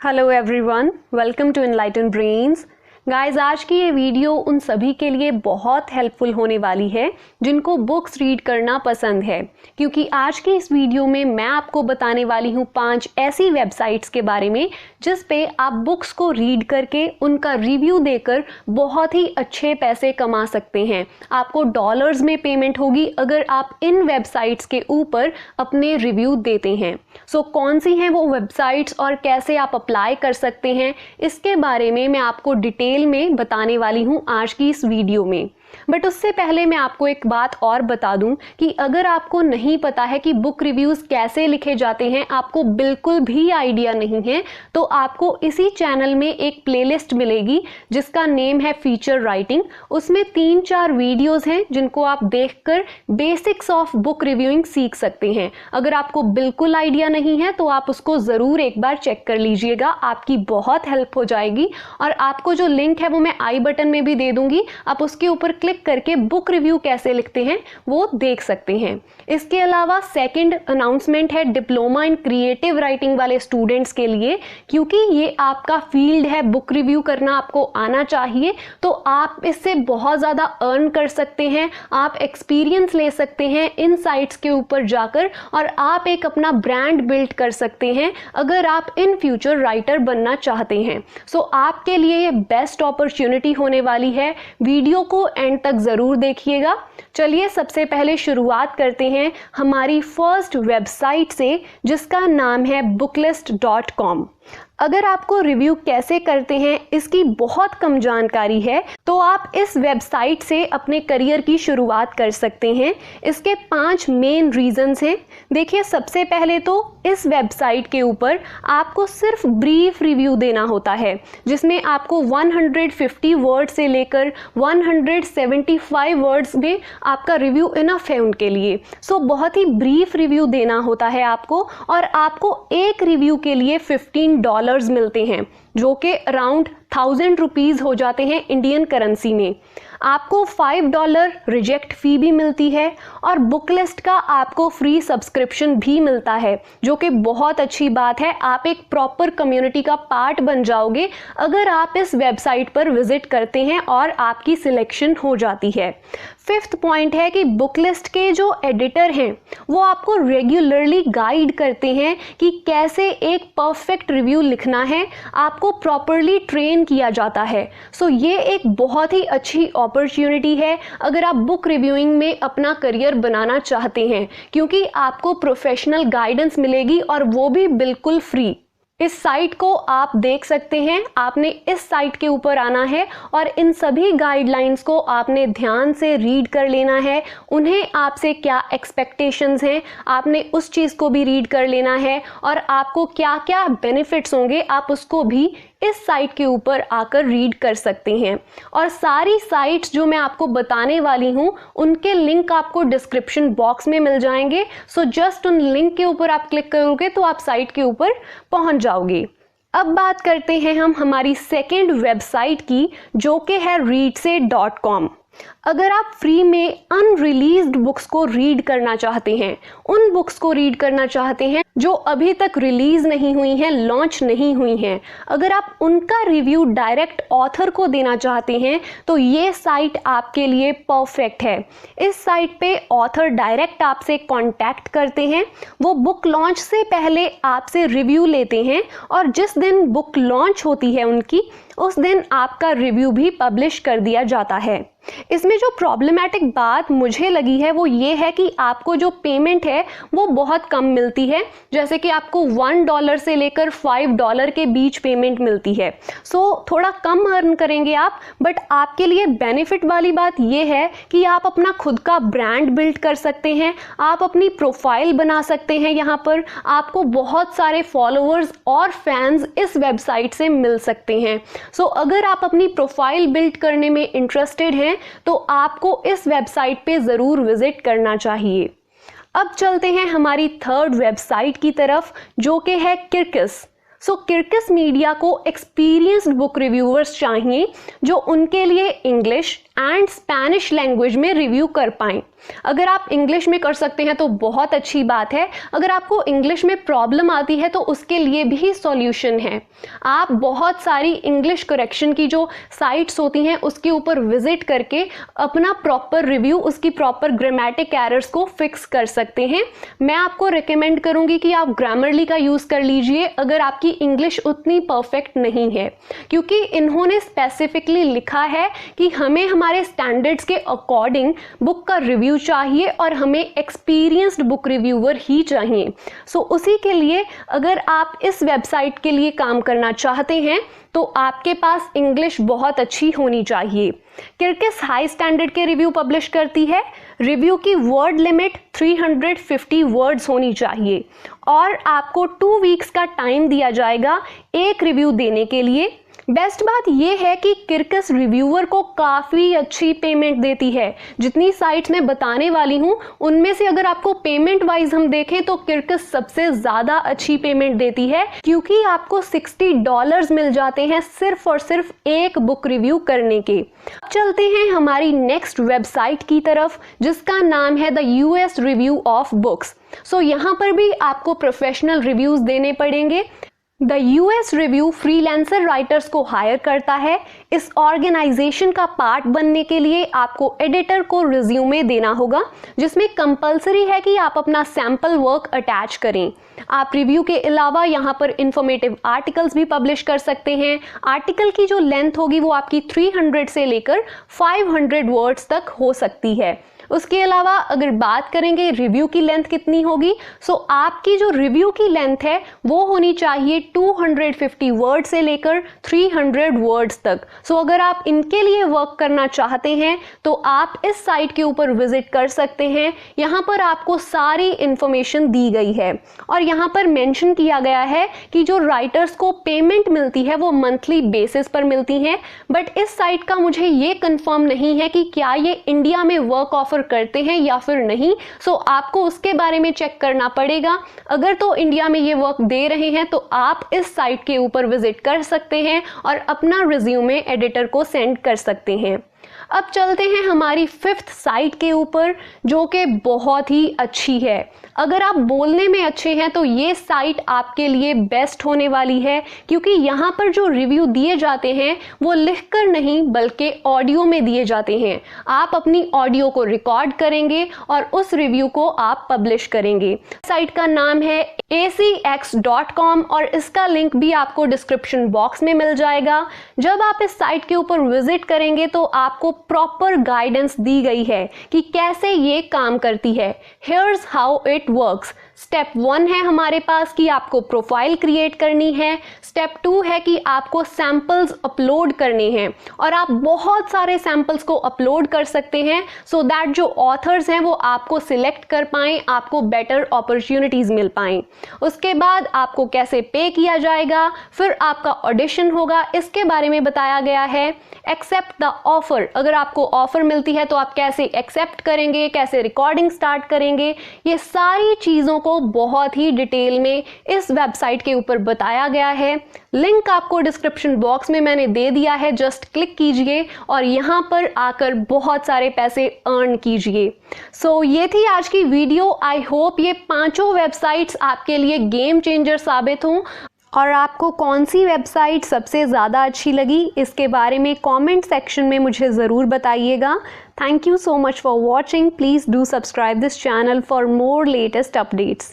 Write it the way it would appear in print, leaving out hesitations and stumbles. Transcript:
Hello everyone, welcome to Enlighten Brains. Guys, आज की ये वीडियो उन सभी के लिए बहुत हेल्पफुल होने वाली है जिनको बुक्स रीड करना पसंद है, क्योंकि आज की इस वीडियो में मैं आपको बताने वाली हूँ 5 ऐसी वेबसाइट्स के बारे में जिस पे आप बुक्स को रीड करके उनका रिव्यू देकर बहुत ही अच्छे पैसे कमा सकते हैं। आपको डॉलर्स में पेमेंट होगी अगर आप इन वेबसाइट्स के ऊपर अपने रिव्यू देते हैं। सो कौन सी हैं वो वेबसाइट्स और कैसे आप अप्लाई कर सकते हैं, इसके बारे में मैं आपको डिटेल में बताने वाली हूं आज की इस वीडियो में। बट उससे पहले मैं आपको एक बात और बता दूं कि अगर आपको नहीं पता है कि बुक रिव्यूज कैसे लिखे जाते हैं, आपको बिल्कुल भी आइडिया नहीं है, तो आपको इसी चैनल में एक प्लेलिस्ट मिलेगी जिसका नेम है फीचर राइटिंग। उसमें 3-4 वीडियोस हैं जिनको आप देखकर बेसिक्स ऑफ बुक रिव्यूइंग सीख सकते हैं। अगर आपको बिल्कुल आइडिया नहीं है तो आप उसको ज़रूर एक बार चेक कर लीजिएगा, आपकी बहुत हेल्प हो जाएगी। और आपको जो लिंक है वो मैं आई बटन में भी दे दूंगी, आप उसके ऊपर क्लिक करके बुक रिव्यू कैसे लिखते हैं वो देख सकते हैं। इसके अलावा सेकंड अनाउंसमेंट है डिप्लोमा इन क्रिएटिव राइटिंग वाले स्टूडेंट्स के लिए, क्योंकि ये आपका फील्ड है, बुक रिव्यू करना आपको आना चाहिए, तो आप इससे बहुत ज़्यादा अर्न कर सकते हैं, आप एक्सपीरियंस ले सकते हैं इन साइट्स के ऊपर जाकर, और आप एक अपना ब्रांड बिल्ड कर सकते हैं अगर आप इन फ्यूचर राइटर बनना चाहते हैं। सो आपके लिए ये बेस्ट अपॉर्चुनिटी होने वाली है। वीडियो को एंड तक ज़रूर देखिएगा। चलिए सबसे पहले शुरुआत करते हैं हमारी फर्स्ट वेबसाइट से, जिसका नाम है booklist.com। अगर आपको रिव्यू कैसे करते हैं इसकी बहुत कम जानकारी है तो आप इस वेबसाइट से अपने करियर की शुरुआत कर सकते हैं। इसके 5 मेन रीजंस हैं। देखिए, सबसे पहले तो इस वेबसाइट के ऊपर आपको सिर्फ ब्रीफ रिव्यू देना होता है, जिसमें आपको 150 वर्ड से लेकर 175 वर्ड्स में आपका रिव्यू इनफ है उनके लिए। सो बहुत ही ब्रीफ रिव्यू देना होता है आपको, और आपको एक रिव्यू के लिए $15 मिलते हैं, जो कि अराउंड 1000 रुपीज़ हो जाते हैं इंडियन करेंसी में। आपको $5 रिजेक्ट फ़ी भी मिलती है, और बुक लिस्ट का आपको फ्री सब्सक्रिप्शन भी मिलता है, जो कि बहुत अच्छी बात है। आप एक प्रॉपर कम्युनिटी का पार्ट बन जाओगे अगर आप इस वेबसाइट पर विजिट करते हैं और आपकी सिलेक्शन हो जाती है। 5th पॉइंट है कि बुक लिस्ट के जो एडिटर हैं वो आपको रेगुलरली गाइड करते हैं कि कैसे एक परफेक्ट रिव्यू लिखना है, आपको प्रॉपरली ट्रेन किया जाता है। सो ये एक बहुत ही अच्छी अपॉर्चुनिटी है अगर आप बुक रिव्यूइंग में अपना करियर बनाना चाहते हैं, क्योंकि आपको प्रोफेशनल गाइडेंस मिलेगी और वो भी बिल्कुल फ्री। इस साइट को आप देख सकते हैं। आपने इस साइट के ऊपर आना है और इन सभी गाइडलाइंस को आपने ध्यान से रीड कर लेना है। उन्हें आपसे क्या एक्सपेक्टेशंस हैं आपने उस चीज़ को भी रीड कर लेना है, और आपको क्या क्या बेनिफिट्स होंगे आप उसको भी इस साइट के ऊपर आकर रीड कर सकते हैं। और सारी साइट्स जो मैं आपको बताने वाली हूँ उनके लिंक आपको डिस्क्रिप्शन बॉक्स में मिल जाएंगे। सो जस्ट उन लिंक के ऊपर आप क्लिक करोगे तो आप साइट के ऊपर पहुँच जाओगे। अब बात करते हैं हम हमारी सेकेंड वेबसाइट की, जो कि है readse.com। अगर आप फ्री में अनरिलीज्ड बुक्स को रीड करना चाहते हैं, उन बुक्स को रीड करना चाहते हैं जो अभी तक रिलीज नहीं हुई हैं, लॉन्च नहीं हुई हैं, अगर आप उनका रिव्यू डायरेक्ट ऑथर को देना चाहते हैं तो ये साइट आपके लिए परफेक्ट है। इस साइट पे ऑथर डायरेक्ट आपसे कांटेक्ट करते हैं, वो बुक लॉन्च से पहले आपसे रिव्यू लेते हैं, और जिस दिन बुक लॉन्च होती है उनकी, उस दिन आपका रिव्यू भी पब्लिश कर दिया जाता है। इसमें जो प्रॉब्लमेटिक बात मुझे लगी है वो ये है कि आपको जो पेमेंट है वो बहुत कम मिलती है, जैसे कि आपको $1 से लेकर $5 के बीच पेमेंट मिलती है। सो थोड़ा कम अर्न करेंगे आप, बट आपके लिए बेनिफिट वाली बात ये है कि आप अपना खुद का ब्रांड बिल्ड कर सकते हैं, आप अपनी प्रोफाइल बना सकते हैं। यहाँ पर आपको बहुत सारे फॉलोअर्स और फैंस इस वेबसाइट से मिल सकते हैं। सो अगर आप अपनी प्रोफाइल बिल्ड करने में इंटरेस्टेड हैं तो आपको इस वेबसाइट पे ज़रूर विजिट करना चाहिए। अब चलते हैं हमारी थर्ड वेबसाइट की तरफ, जो कि है किर्किस। सो किर्किस मीडिया को एक्सपीरियंस्ड बुक रिव्यूअर्स चाहिए जो उनके लिए इंग्लिश एंड स्पेनिश लैंग्वेज में रिव्यू कर पाएं। अगर आप इंग्लिश में कर सकते हैं तो बहुत अच्छी बात है। अगर आपको इंग्लिश में प्रॉब्लम आती है तो उसके लिए भी सॉल्यूशन है। आप बहुत सारी इंग्लिश करेक्शन की जो साइट्स होती हैं उसके ऊपर विजिट करके अपना प्रॉपर रिव्यू, उसकी प्रॉपर ग्रामेटिक एरर्स को फिक्स कर सकते हैं। मैं आपको रिकमेंड करूंगी कि आप ग्रामरली का यूज़ कर लीजिए अगर आपकी इंग्लिश उतनी परफेक्ट नहीं है, क्योंकि इन्होंने स्पेसिफिकली लिखा है कि हमें हमारे स्टैंडर्ड्स के अकॉर्डिंग बुक का रिव्यू चाहिए और हमें एक्सपीरियंस्ड बुक रिव्यूअर ही चाहिए। सो उसी के लिए अगर आप इस वेबसाइट के लिए काम करना चाहते हैं तो आपके पास इंग्लिश बहुत अच्छी होनी चाहिए। किर्किस हाई स्टैंडर्ड के रिव्यू पब्लिश करती है। रिव्यू की वर्ड लिमिट 350 वर्ड्स होनी चाहिए और आपको 2 वीक्स का टाइम दिया जाएगा एक रिव्यू देने के लिए। बेस्ट बात यह है कि किर्किस रिव्यूअर को काफ़ी अच्छी पेमेंट देती है। जितनी साइट्स मैं बताने वाली हूँ उनमें से अगर आपको पेमेंट वाइज हम देखें तो किर्किस सबसे ज़्यादा अच्छी पेमेंट देती है, क्योंकि आपको $60 मिल जाते हैं सिर्फ और सिर्फ एक बुक रिव्यू करने के। अब चलते हैं हमारी नेक्स्ट वेबसाइट की तरफ, जिसका नाम है the US review of books. So यहाँ पर भी आपको प्रोफेशनल रिव्यूज़ देने पड़ेंगे। The US review freelancer writers को हायर करता है। इस ऑर्गेनाइजेशन का पार्ट बनने के लिए आपको एडिटर को रिज्यूमे देना होगा, जिसमें कंपलसरी है कि आप अपना सैंपल वर्क अटैच करें। आप रिव्यू के अलावा यहाँ पर इंफॉर्मेटिव आर्टिकल्स भी पब्लिश कर सकते हैं। आर्टिकल की जो लेंथ होगी वो आपकी 300 से लेकर 500 वर्ड्स तक हो सकती है। उसके अलावा अगर बात करेंगे रिव्यू की लेंथ कितनी होगी, सो आपकी जो रिव्यू की लेंथ है वो होनी चाहिए 250 वर्ड से लेकर 300 वर्ड्स तक। सो अगर आप इनके लिए वर्क करना चाहते हैं तो आप इस साइट के ऊपर विजिट कर सकते हैं। यहाँ पर आपको सारी इंफॉर्मेशन दी गई है और यहाँ पर मेंशन किया गया है कि जो राइटर्स को पेमेंट मिलती है वो मंथली बेसिस पर मिलती है। बट इस साइट का मुझे ये कंफर्म नहीं है कि क्या ये इंडिया में वर्क ऑफर करते हैं या फिर नहीं। सो आपको उसके बारे में चेक करना पड़ेगा। अगर तो इंडिया में ये वर्क दे रहे हैं तो आप इस साइट के ऊपर विजिट कर सकते हैं और अपना रिज्यूमे एडिटर को सेंड कर सकते हैं। अब चलते हैं हमारी 5th साइट के ऊपर, जो कि बहुत ही अच्छी है। अगर आप बोलने में अच्छे हैं तो ये साइट आपके लिए बेस्ट होने वाली है, क्योंकि यहाँ पर जो रिव्यू दिए जाते हैं वो लिखकर नहीं बल्कि ऑडियो में दिए जाते हैं। आप अपनी ऑडियो को रिकॉर्ड करेंगे और उस रिव्यू को आप पब्लिश करेंगे। साइट का नाम है acx.com और इसका लिंक भी आपको डिस्क्रिप्शन बॉक्स में मिल जाएगा। जब आप इस साइट के ऊपर विजिट करेंगे तो आपको प्रॉपर गाइडेंस दी गई है कि कैसे ये काम करती है। Here's how it works. Step 1 है हमारे पास कि आपको प्रोफाइल क्रिएट करनी है। स्टेप 2 है कि आपको सैंपल्स अपलोड करने हैं और आप बहुत सारे सैंपल्स को अपलोड कर सकते हैं सो दैट जो ऑथर्स हैं वो आपको सिलेक्ट कर पाएं, आपको बेटर अपॉर्चुनिटीज मिल पाएं। उसके बाद आपको कैसे पे किया जाएगा, फिर आपका ऑडिशन होगा, इसके बारे में बताया गया है। एक्सेप्ट द ऑफर, अगर आपको ऑफर मिलती है तो आप कैसे एक्सेप्ट करेंगे, कैसे रिकॉर्डिंग स्टार्ट करेंगे, ये सारी चीज़ों को बहुत ही डिटेल में इस वेबसाइट के ऊपर बताया गया है। लिंक आपको डिस्क्रिप्शन बॉक्स में मैंने दे दिया है, जस्ट क्लिक कीजिए और यहाँ पर आकर बहुत सारे पैसे अर्न कीजिए। सो ये थी आज की वीडियो। आई होप ये 5 वेबसाइट्स आपके लिए गेम चेंजर साबित हों। और आपको कौन सी वेबसाइट सबसे ज़्यादा अच्छी लगी इसके बारे में कमेंट सेक्शन में मुझे ज़रूर बताइएगा। Thank you so much for watching. Please do subscribe this channel for more latest updates.